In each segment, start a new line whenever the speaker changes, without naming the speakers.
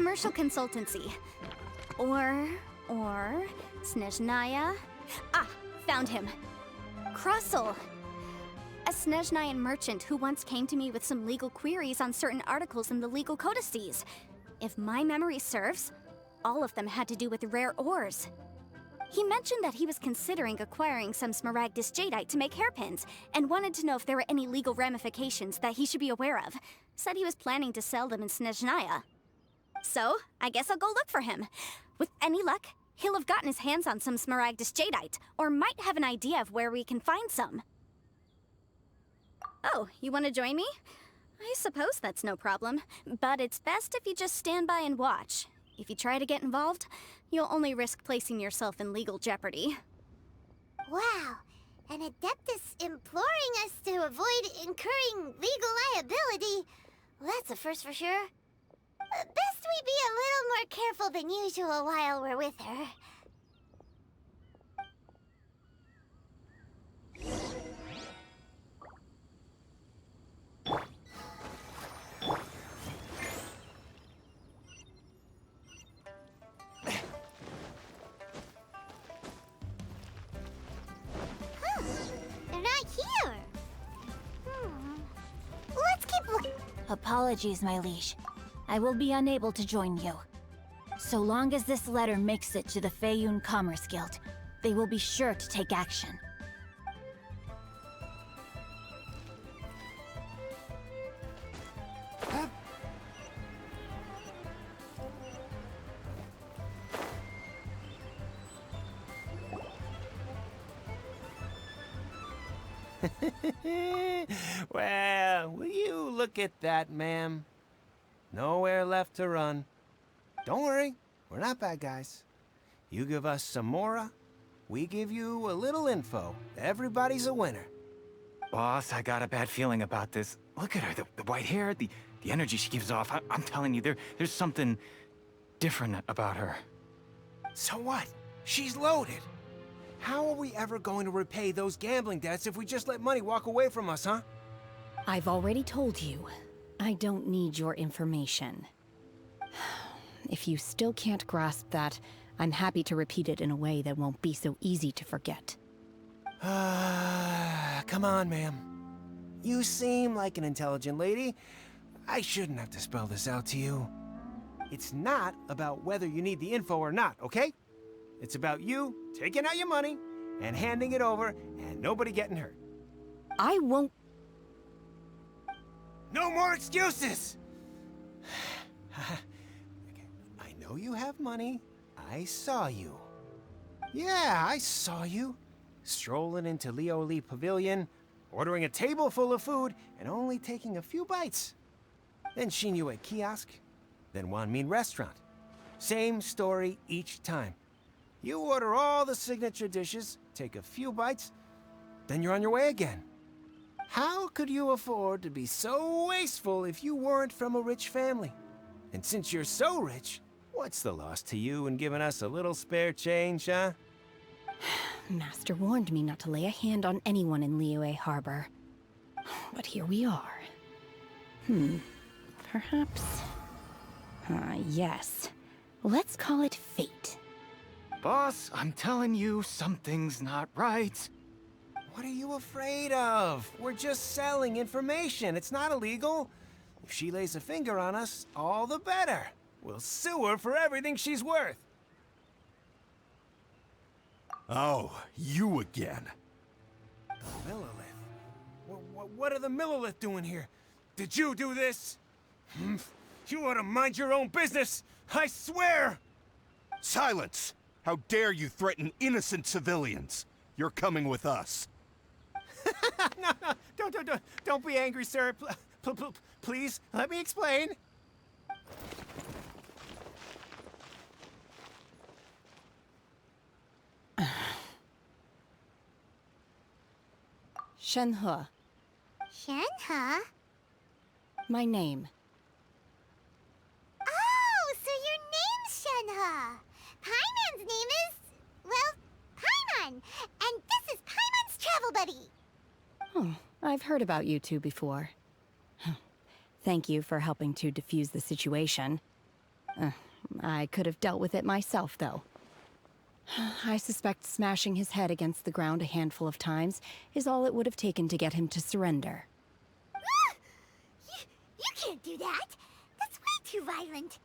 commercial consultancy. Or... Snezhnaya? Ah, found him. Krusel. A Snezhnayan merchant who once came to me with some legal queries on certain articles in the legal codices. If my memory serves, all of them had to do with rare ores. He mentioned that he was considering acquiring some smaragdus jadeite to make hairpins, and wanted to know if there were any legal ramifications that he should be aware of. Said he was planning to sell them in Snezhnaya. So, I guess I'll go look for him. With any luck, he'll have gotten his hands on some smaragdus jadeite, or might have an idea of where we can find some. Oh, you want to join me? I suppose that's no problem, but it's best if you just stand by and watch. If you try to get involved, you'll only risk placing yourself in legal jeopardy.
Wow, an Adeptus imploring us to avoid incurring legal liability. Well, that's a first for sure. Best we be a little more careful than usual while we're with her. They're not here. Let's keep looking.
Apologies, my liege. I will be unable to join you. So long as this letter makes it to the Feiyun Commerce Guild, they will be sure to take action.
Well, will you look at that, ma'am? Nowhere left to run. Don't worry, we're not bad guys. You give us some mora, we give you a little info. Everybody's a winner.
Boss, I got a bad feeling about this. Look at her, the white hair, the energy she gives off. I'm telling you, there's something different about her.
So what? She's loaded. How are we ever going to repay those gambling debts if we just let money walk away from us, huh?
I've already told you, I don't need your information. If you still can't grasp that, I'm happy to repeat it in a way that won't be so easy to forget.
Come on, ma'am. You seem like an intelligent lady. I shouldn't have to spell this out to you. It's not about whether you need the info or not, okay? It's about you taking out your money and handing it over and nobody getting hurt.
I won't...
No more excuses! I know you have money. I saw you. Yeah, I saw you. Strolling into Leo Lee Pavilion, ordering a table full of food, and only taking a few bites. Then Shinyue Kiosk, then Wanmin Restaurant. Same story each time. You order all the signature dishes, take a few bites, then you're on your way again. How could you afford to be so wasteful if you weren't from a rich family? And since you're so rich, what's the loss to you in giving us a little spare change, huh?
Master warned me not to lay a hand on anyone in Liyue Harbor. But here we are. Perhaps... yes. Let's call it fate.
Boss, I'm telling you, something's not right.
What are you afraid of? We're just selling information. It's not illegal. If she lays a finger on us, all the better. We'll sue her for everything she's worth.
Oh, you again.
The Millilith? What are the Millilith doing here? Did you do this? You ought to mind your own business, I swear!
Silence! How dare you threaten innocent civilians? You're coming with us.
No, don't be angry, sir. Please, let me explain.
Shenhe,
Shenhe?
my name.
Oh, so your name's Shenhe. Paimon's name is, well, Paimon. And this is Paimon's travel buddy.
Oh, I've heard about you two before. Thank you for helping to defuse the situation. I could have dealt with it myself, though. I suspect smashing his head against the ground a handful of times is all it would have taken to get him to surrender.
You can't do that. That's way too violent.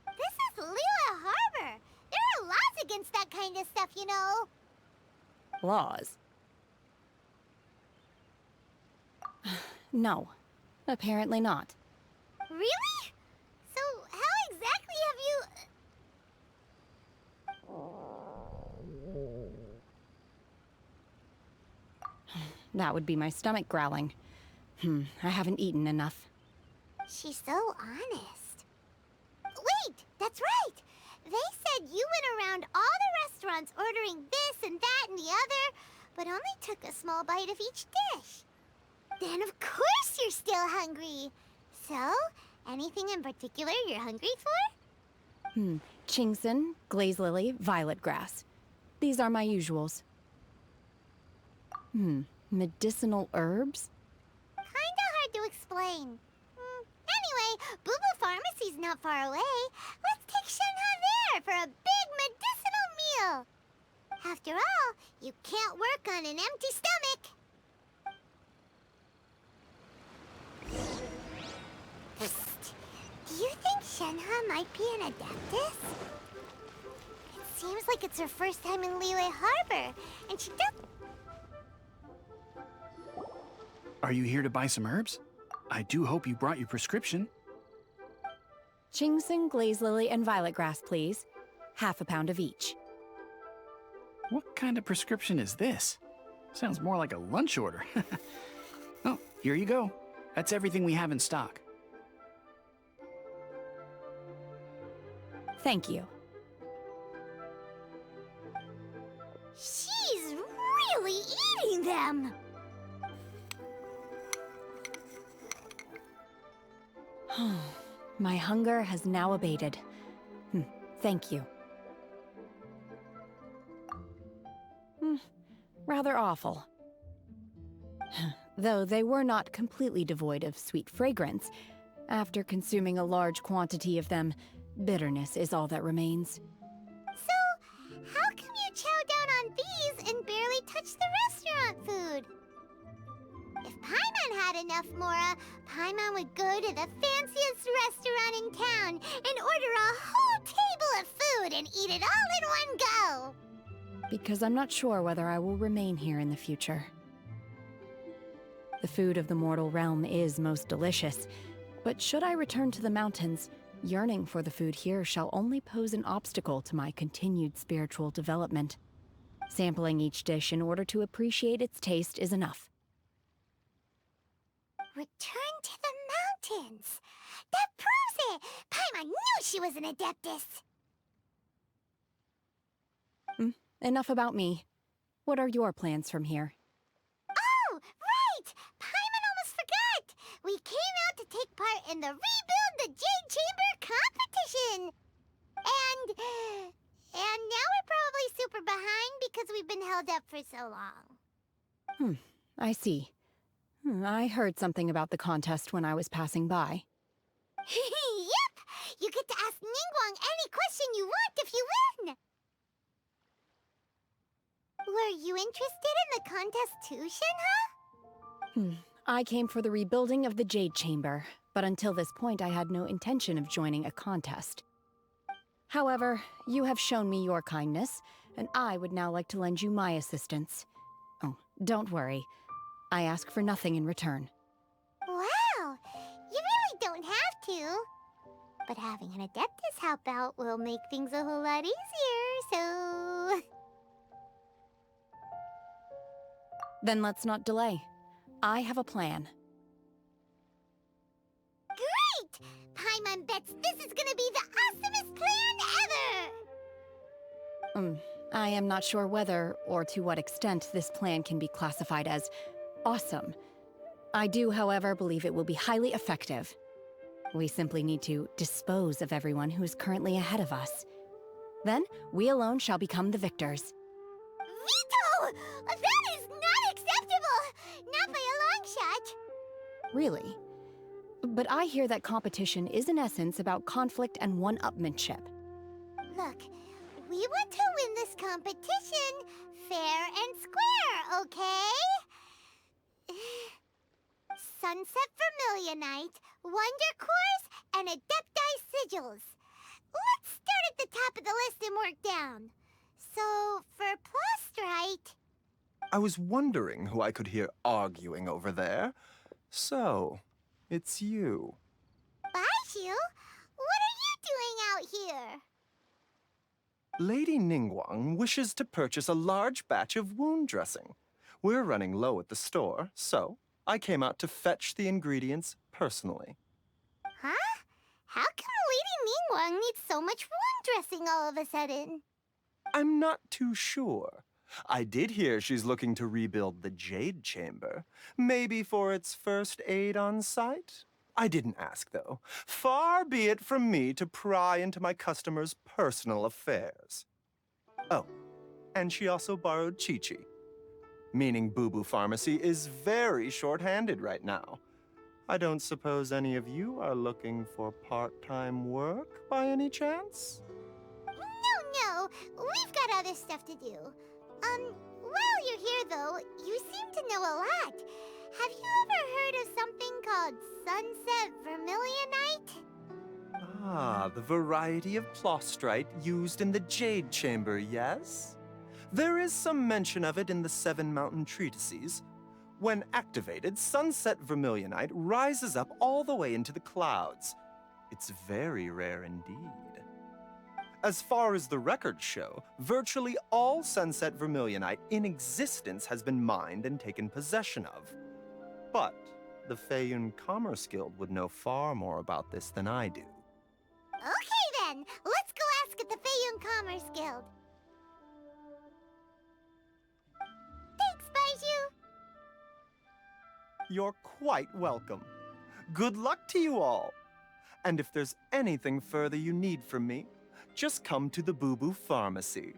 This is Lila Harbor. There are laws against that kind of stuff, you know.
Laws? No, apparently not.
Really? So how exactly have you...
That would be my stomach growling. I haven't eaten enough.
She's so honest. Wait, that's right. They said you went around all the restaurants ordering this and that and the other, but only took a small bite of each dish. Then of course you're still hungry. So, anything in particular you're hungry for?
Chingson, glaze lily, violet grass. These are my usuals. Medicinal herbs?
Kinda hard to explain. Anyway, Booba Pharmacy's not far away. Let's take Shenhe there for a big medicinal meal. After all, you can't work on an empty stomach. Psst. Do you think Shenhe might be an adeptus? It seems like it's her first time in Liyue Harbor, and she does...
Are you here to buy some herbs? I do hope you brought your prescription.
Chingson, glaze lily, and violet grass, please. Half a pound of each.
What kind of prescription is this? Sounds more like a lunch order. Oh, here you go. That's everything we have in stock.
Thank you.
She's really eating them!
My hunger has now abated. Thank you. Rather awful. Though they were not completely devoid of sweet fragrance, after consuming a large quantity of them, bitterness is all that remains.
So, how come you chow down on these and barely touch the restaurant food? If Paimon had enough Mora, Paimon would go to the fanciest restaurant in town and order a whole table of food and eat it all in one go.
Because I'm not sure whether I will remain here in the future. The food of the mortal realm is most delicious, but should I return to the mountains, yearning for the food here shall only pose an obstacle to my continued spiritual development. Sampling each dish in order to appreciate its taste is enough.
Return to the mountains! That proves it! Paimon knew she was an adeptus!
Enough about me. What are your plans from here?
Oh, right! Paimon almost forgot! We came out to take part in the Rebuild the Jade Chamber competition! And now we're probably super behind because we've been held up for so long.
I see. I heard something about the contest when I was passing by.
Yep! You get to ask Ningguang any question you want if you win! Were you interested in the contest too, Shenhe?
I came for the rebuilding of the Jade Chamber, but until this point I had no intention of joining a contest. However, you have shown me your kindness, and I would now like to lend you my assistance. Oh, don't worry. I ask for nothing in return.
Wow! You really don't have to. But having an Adeptus help out will make things a whole lot easier, so...
Then let's not delay. I have a plan.
Great! Paimon bets this is gonna be the awesomest plan ever!
I am not sure whether, or to what extent, this plan can be classified as awesome. I do, however, believe it will be highly effective. We simply need to dispose of everyone who is currently ahead of us. Then, we alone shall become the victors.
Vito! That is not acceptable! Not by a long shot!
Really? But I hear that competition is in essence about conflict and one-upmanship.
Look, we want to win this competition fair and square, okay? Sunset Vermilionite, Wonder Cores, and Adepti Sigils. Let's start at the top of the list and work down. So, for Plostrite...
I was wondering who I could hear arguing over there. So, it's you.
Baiju? What are you doing out here?
Lady Ningguang wishes to purchase a large batch of wound dressing. We're running low at the store, so I came out to fetch the ingredients personally.
Huh? How come Lady Ningguang needs so much wound dressing all of a sudden?
I'm not too sure. I did hear she's looking to rebuild the Jade Chamber. Maybe for its first aid on site? I didn't ask, though. Far be it from me to pry into my customers' personal affairs. Oh, and she also borrowed Chi-Chi. Meaning Boo Boo Pharmacy is very short-handed right now. I don't suppose any of you are looking for part-time work by any chance?
No, we've got other stuff to do. While you're here though, you seem to know a lot. Have you ever heard of something called Sunset Vermilionite?
Ah, the variety of Plostrite used in the Jade Chamber, yes? There is some mention of it in the Seven Mountain Treatises. When activated, Sunset Vermilionite rises up all the way into the clouds. It's very rare indeed. As far as the records show, virtually all Sunset Vermilionite in existence has been mined and taken possession of. But the Feiyun Commerce Guild would know far more about this than I do.
Okay then, let's go ask at the Feiyun Commerce Guild. Thanks, Baiju.
You're quite welcome. Good luck to you all. And if there's anything further you need from me, just come to the Boo Boo Pharmacy.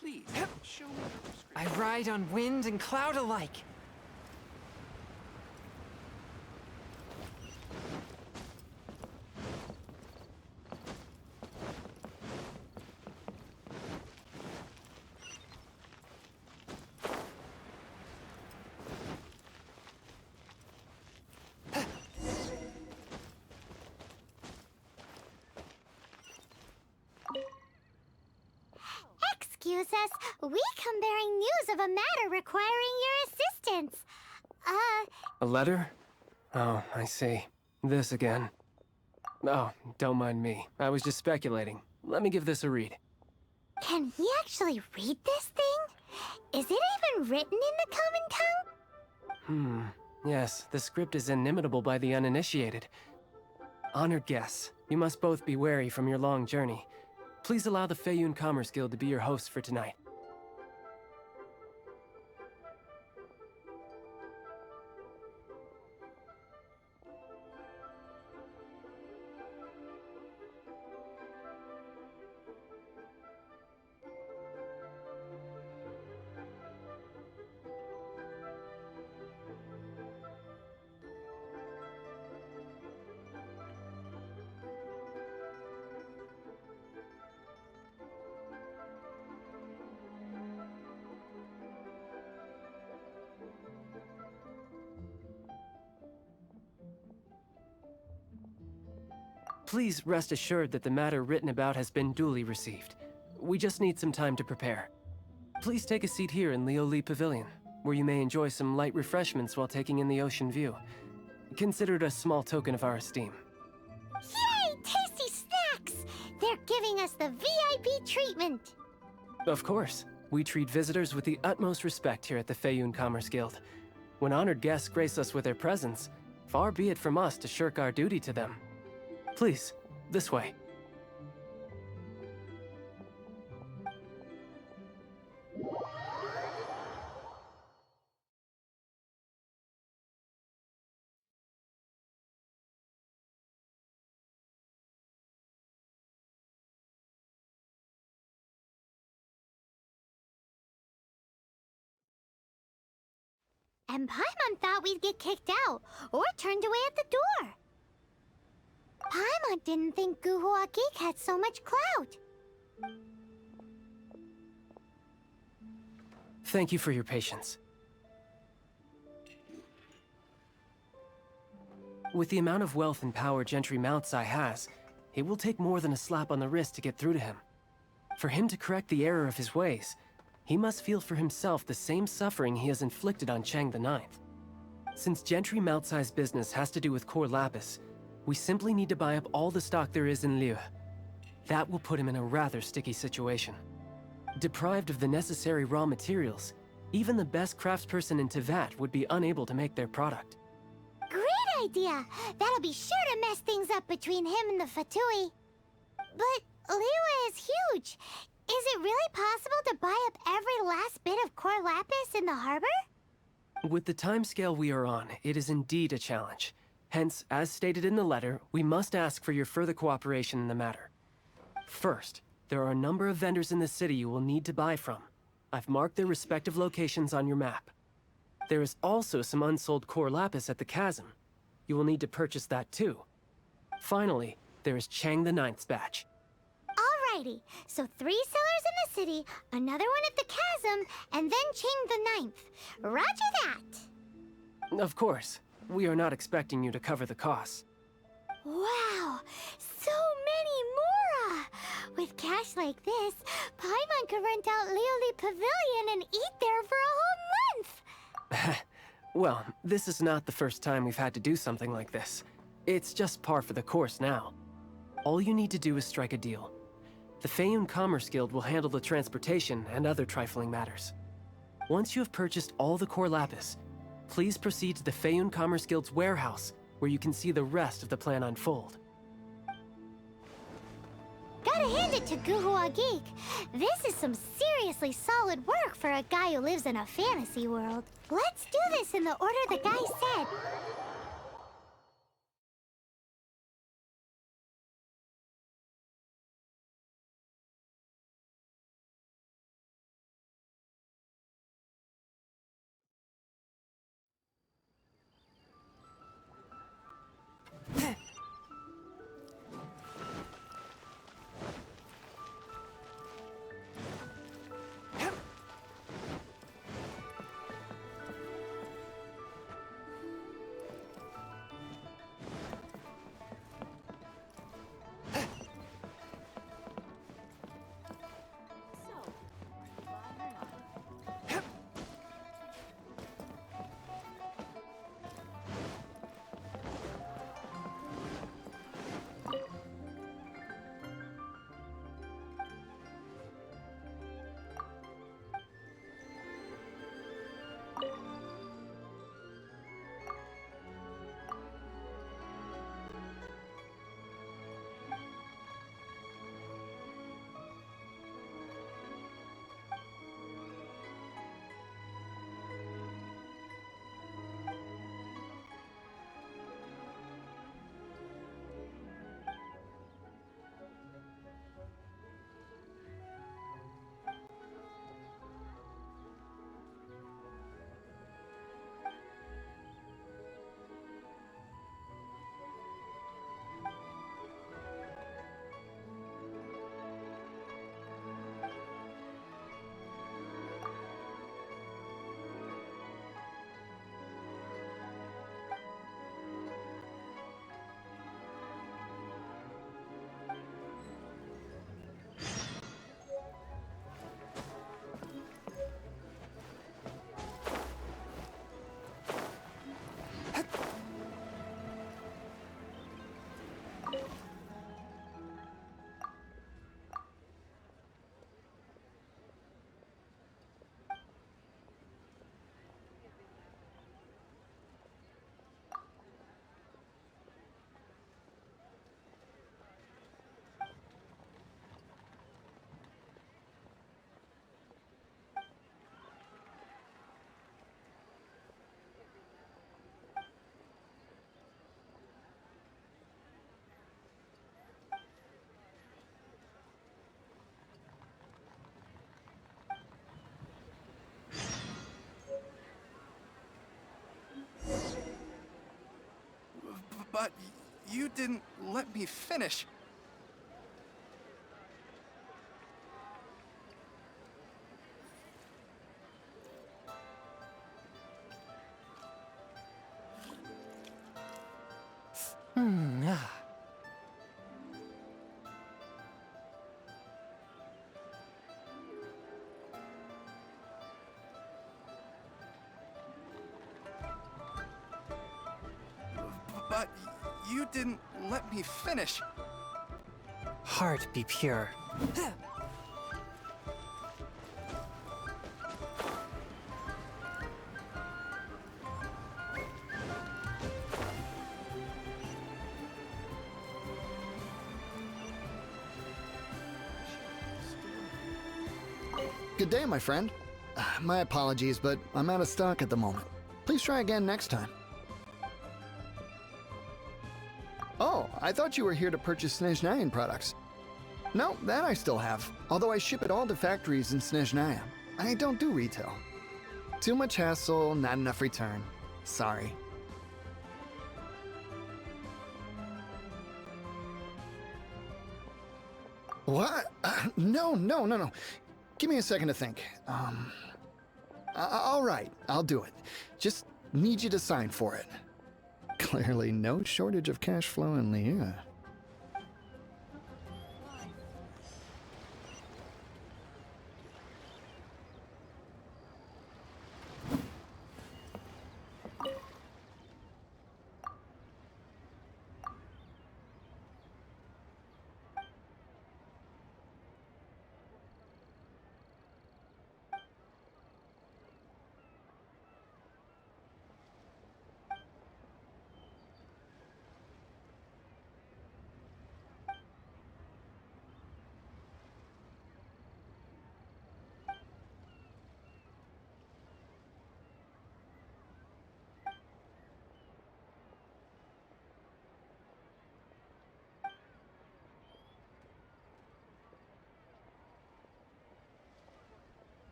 Please, show me the prescription. I ride on wind and cloud alike.
Excuse us, we come bearing news of a matter requiring your assistance.
A letter? Oh, I see. This again. Oh, don't mind me. I was just speculating. Let me give this a read.
Can we actually read this thing? Is it even written in the common tongue?
Yes, the script is inimitable by the uninitiated. Honored guests, you must both be wary from your long journey. Please allow the Feiyun Commerce Guild to be your host for tonight. Please rest assured that the matter written about has been duly received. We just need some time to prepare. Please take a seat here in Lioli Pavilion, where you may enjoy some light refreshments while taking in the ocean view. Consider it a small token of our esteem.
Yay! Tasty snacks! They're giving us the VIP treatment.
Of course. We treat visitors with the utmost respect here at the Feiyun Commerce Guild. When honored guests grace us with their presence, Far be it from us to shirk our duty to them. Please, this way.
And Paimon thought we'd get kicked out, or turned away at the door. Paimon didn't think Guhua Geek had so much clout.
Thank you for your patience. With the amount of wealth and power Gentry Mount's Eye has, it will take more than a slap on the wrist to get through to him. For him to correct the error of his ways, he must feel for himself the same suffering he has inflicted on Chang the Ninth. Since Gentry Mount's Eye's business has to do with core lapis, we simply need to buy up all the stock there is in Liu. That will put him in a rather sticky situation. Deprived of the necessary raw materials, even the best craftsperson in Tevat would be unable to make their product.
Great idea! That'll be sure to mess things up between him and the Fatui. But Liu is huge. Is it really possible to buy up every last bit of core lapis in the harbor?
With the timescale we are on, it is indeed a challenge. Hence, as stated in the letter, we must ask for your further cooperation in the matter. First, there are a number of vendors in the city you will need to buy from. I've marked their respective locations on your map. There is also some unsold core lapis at the chasm. You will need to purchase that too. Finally, there is Chang the Ninth's batch.
Alrighty, so 3 sellers in the city, another one at the chasm, and then Chang the Ninth. Roger that!
Of course, we are not expecting you to cover the costs.
Wow, so many mora! With cash like this, Paimon could rent out Lioli Pavilion and eat there for a whole month!
Well, this is not the first time we've had to do something like this. It's just par for the course now. All you need to do is strike a deal. The Feiyun Commerce Guild will handle the transportation and other trifling matters. Once you have purchased all the core lapis, please proceed to the Feiyun Commerce Guild's warehouse, where you can see the rest of the plan unfold.
Gotta hand it to Guhua Geek. This is some seriously solid work for a guy who lives in a fantasy world. Let's do this in the order the guy said.
But you didn't let me finish. But you didn't let me finish.
Heart be pure.
Good day, my friend. My apologies, but I'm out of stock at the moment. Please try again next time. Oh, I thought you were here to purchase Snezhnayan products. No, that I still have, although I ship it all to factories in Snezhnaya. I don't do retail. Too much hassle, not enough return. Sorry. What? No. Give me a second to think. All right, I'll do it. Just need you to sign for it. Clearly no shortage of cash flow in Liyue.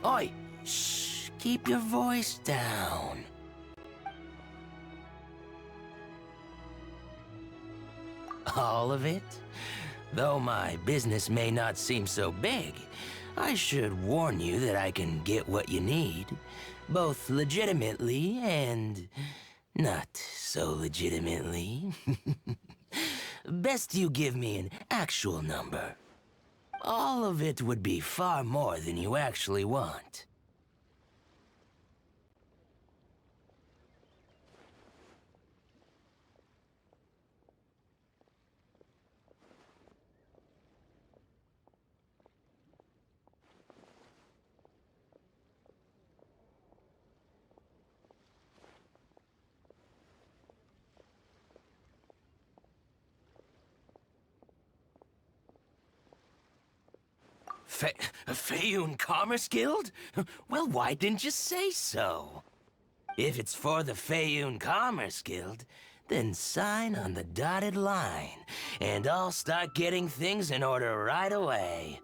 Oi! Shh! Keep your voice down. All of it? Though my business may not seem so big, I should warn you that I can get what you need, both legitimately and not so legitimately. Best you give me an actual number. All of it would be far more than you actually want. Feiyun Commerce Guild? Well, why didn't you say so? If it's for the Feiyun Commerce Guild, then sign on the dotted line, and I'll start getting things in order right away.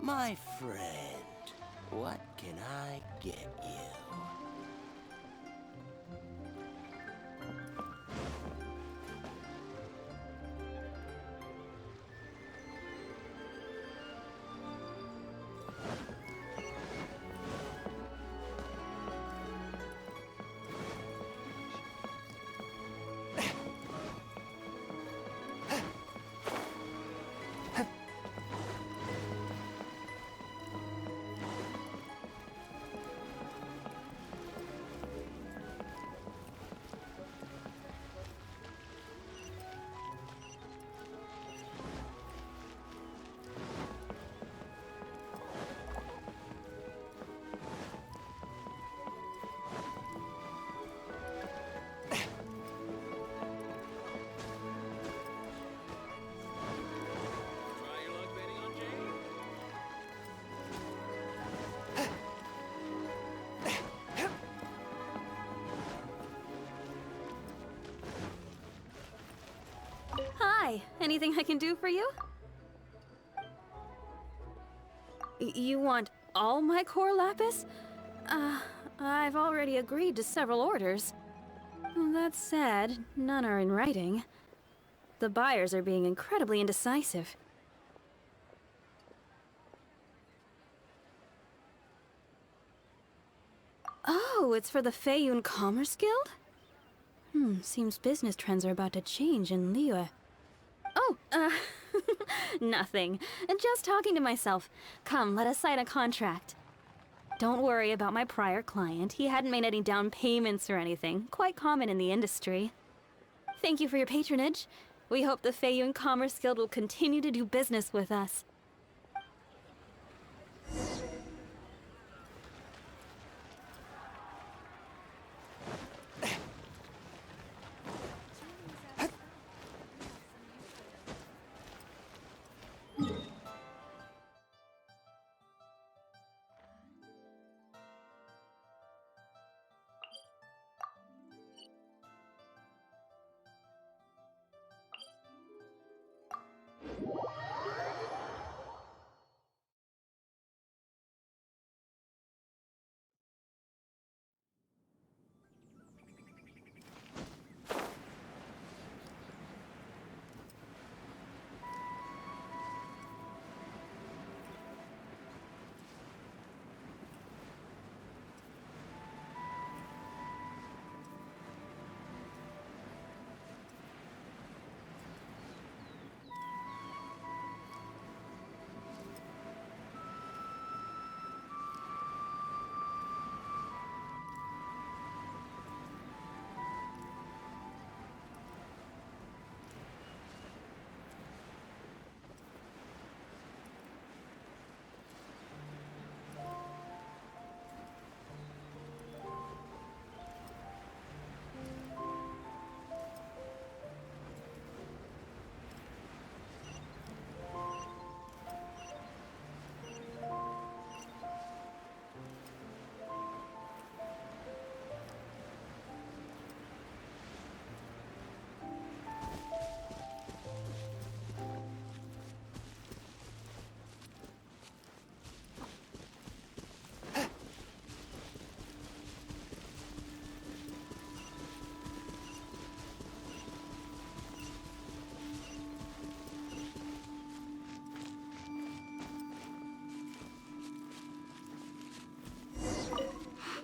My friend, what can I get you?
Hi, anything I can do for you? You want all my core lapis? I've already agreed to several orders. That said, none are in writing. The buyers are being incredibly indecisive. Oh, it's for the Feiyun Commerce Guild? Seems business trends are about to change in Liyue. Oh, nothing. Just talking to myself. Come, let us sign a contract. Don't worry about my prior client. He hadn't made any down payments or anything. Quite common in the industry. Thank you for your patronage. We hope the Feiyun Commerce Guild will continue to do business with us.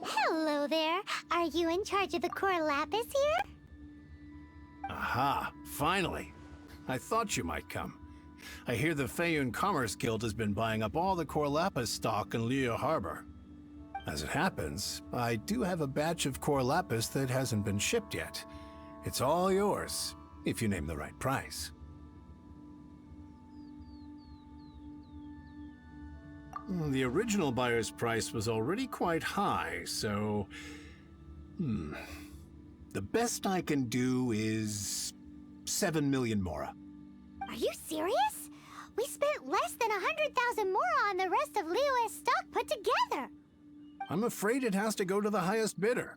Hello there. Are you in charge of the core lapis here?
Aha, finally. I thought you might come. I hear the Feiyun Commerce Guild has been buying up all the core lapis stock in Liyue Harbor. As it happens, I do have a batch of core lapis that hasn't been shipped yet. It's all yours, if you name the right price. The original buyer's price was already quite high, so... The best I can do is... 7 million mora.
Are you serious? We spent less than 100,000 mora on the rest of Liyue's stock put together.
I'm afraid it has to go to the highest bidder.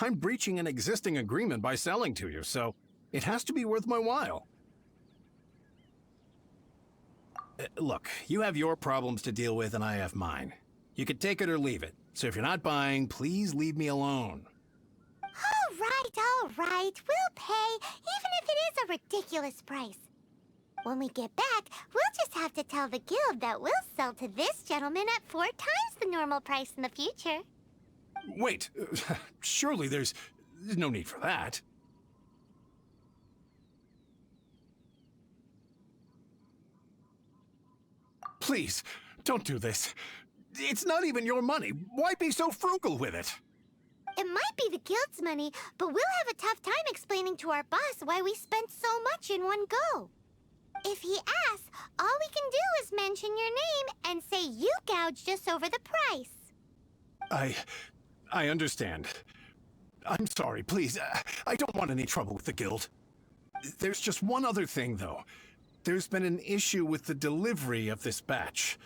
I'm breaching an existing agreement by selling to you, so it has to be worth my while. Look, you have your problems to deal with and I have mine. You can take it or leave it. So if you're not buying, please leave me alone.
All right. We'll pay, even if it is a ridiculous price. When we get back, we'll just have to tell the guild that we'll sell to this gentleman at 4 times the normal price in the future.
Wait, surely there's no need for that. Please, don't do this. It's not even your money. Why be so frugal with it?
It might be the guild's money, but we'll have a tough time explaining to our boss why we spent so much in one go. If he asks, all we can do is mention your name and say you gouged us over the price.
I understand. I'm sorry, please. I don't want any trouble with the guild. There's just one other thing, though. There's been an issue with the delivery of this batch.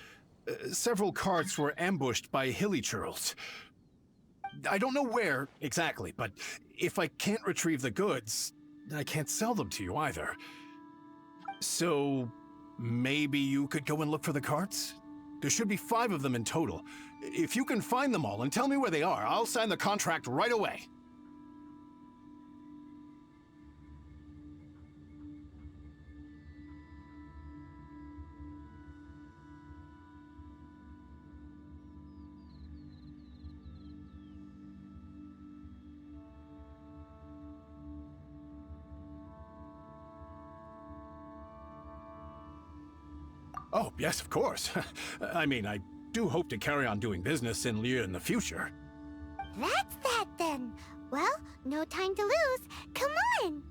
Several carts were ambushed by hilly churls. I don't know where exactly, but if I can't retrieve the goods, I can't sell them to you either. So, maybe you could go and look for the carts? There should be 5 of them in total. If you can find them all and tell me where they are, I'll sign the contract right away. Oh, yes, of course. I mean, I do hope to carry on doing business in Liyue in the future.
That's that then. Well, no time to lose. Come on!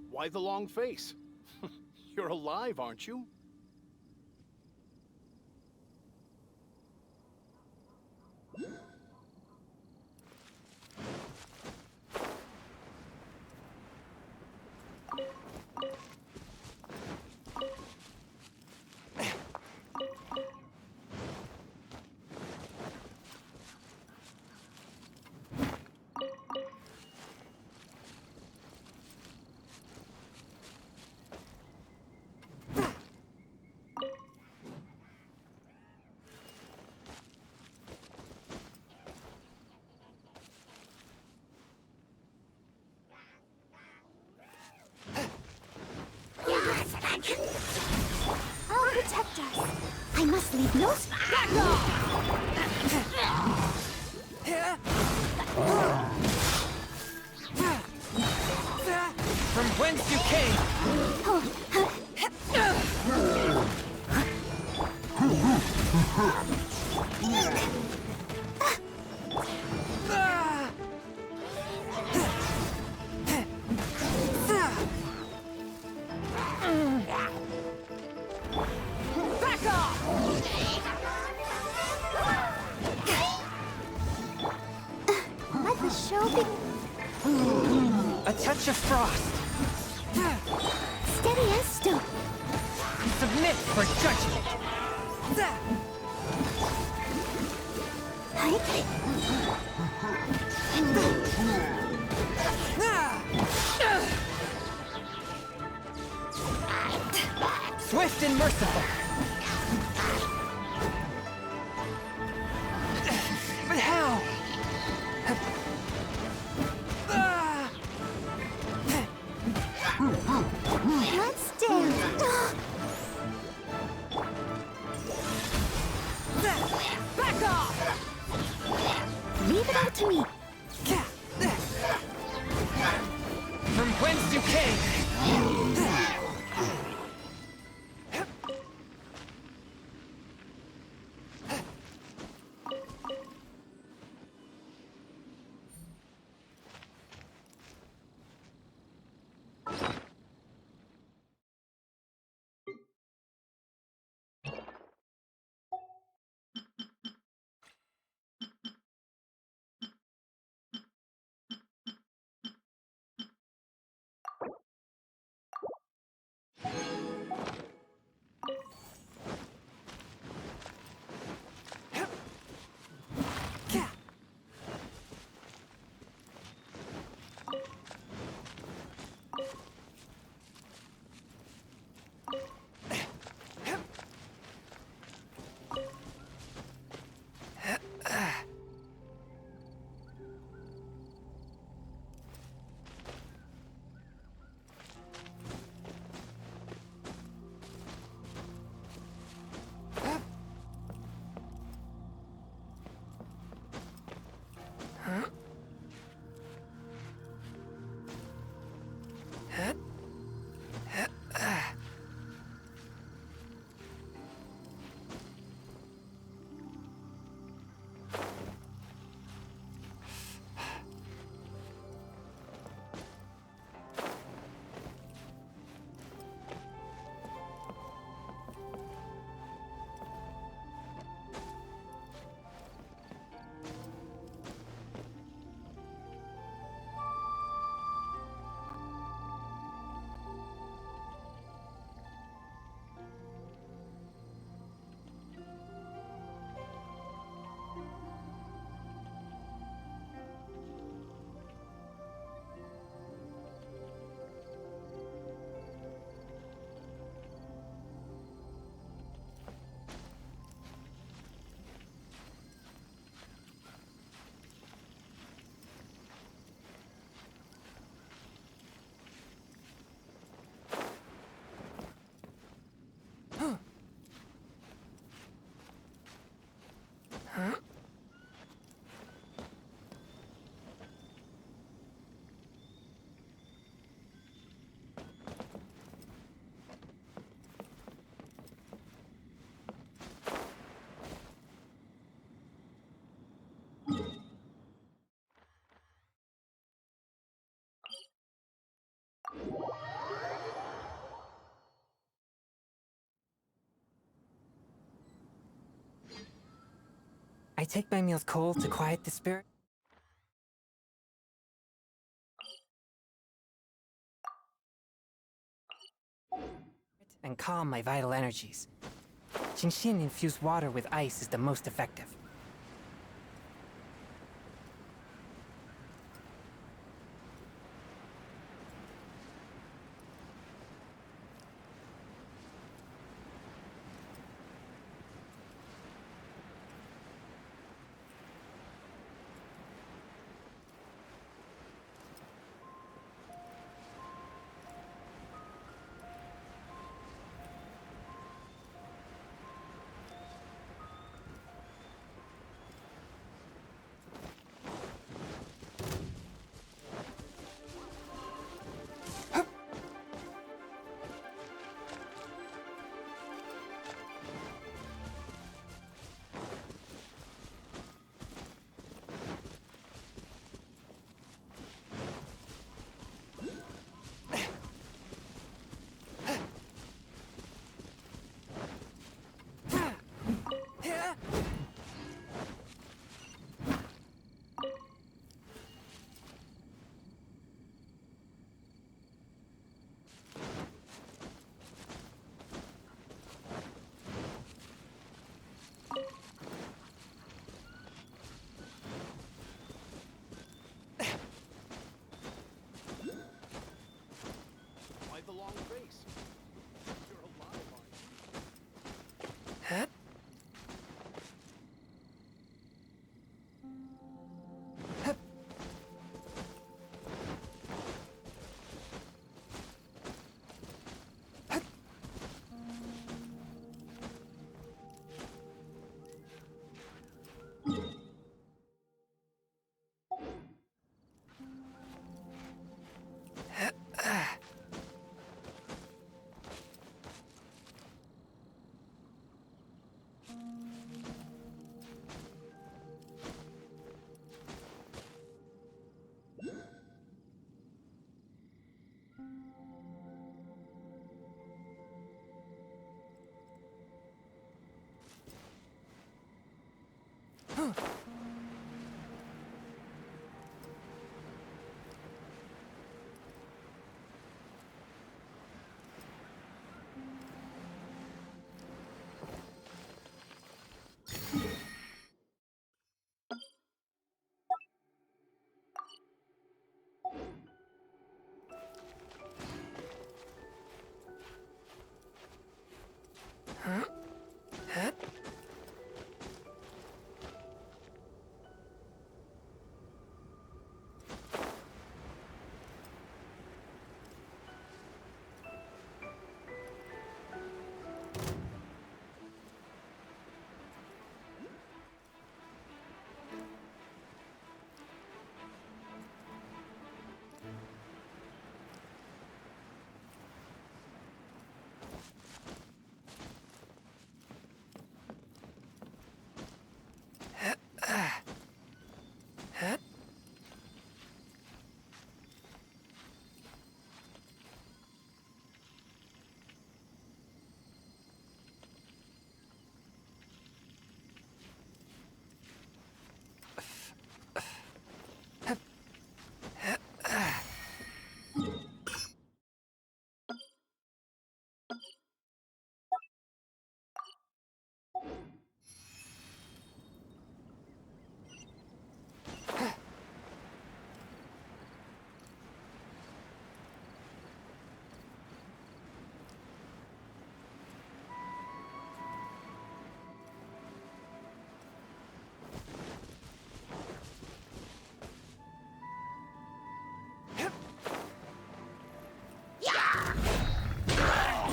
Why the long face? You're alive, aren't you?
I'll protect us. I must leave no space. Back off!
From whence you came!
Back off! Let the show begin.
A touch of frost!
Steady as stone.
Submit for judgment! Swift and merciful! But how?
Let's dance.
Back off!
Leave it all to me.
From whence you came! I take my meals cold to quiet the spirit. And calm my vital energies. Xingxin infused water with ice is the most effective.
Why the long face? You're alive, aren't you?
Huh? Huh? Huh?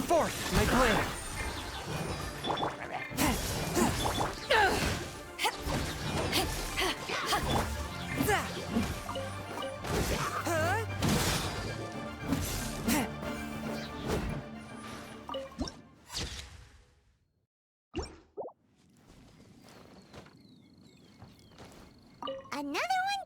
Forth, my blade!
Another one